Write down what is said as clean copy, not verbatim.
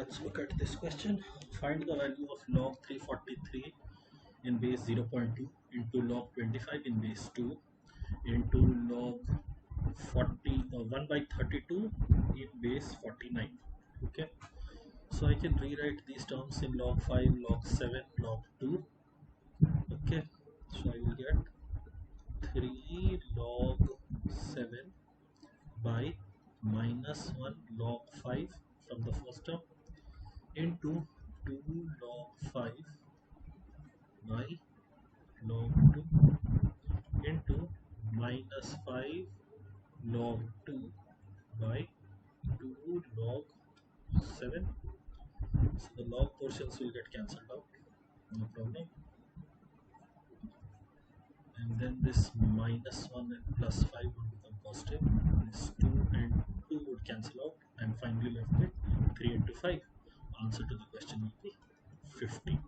Let's look at this question. Find the value of log 343 in base 0.2 into log 25 in base 2 into log 1 by 32 in base 49. Okay, so I can rewrite these terms in log 5, log 7, log 2. Okay, so I will get 3 log 7 by minus 1 log 5 from the first term into 2 log 5 by log 2 into minus 5 log 2 by 2 log 7. So the log portions will get cancelled out, no problem. And then this minus 1 and plus 5 would become positive. This 2 and 2 would cancel out, and finally left with 3 into 5. Answer to the question will be 50.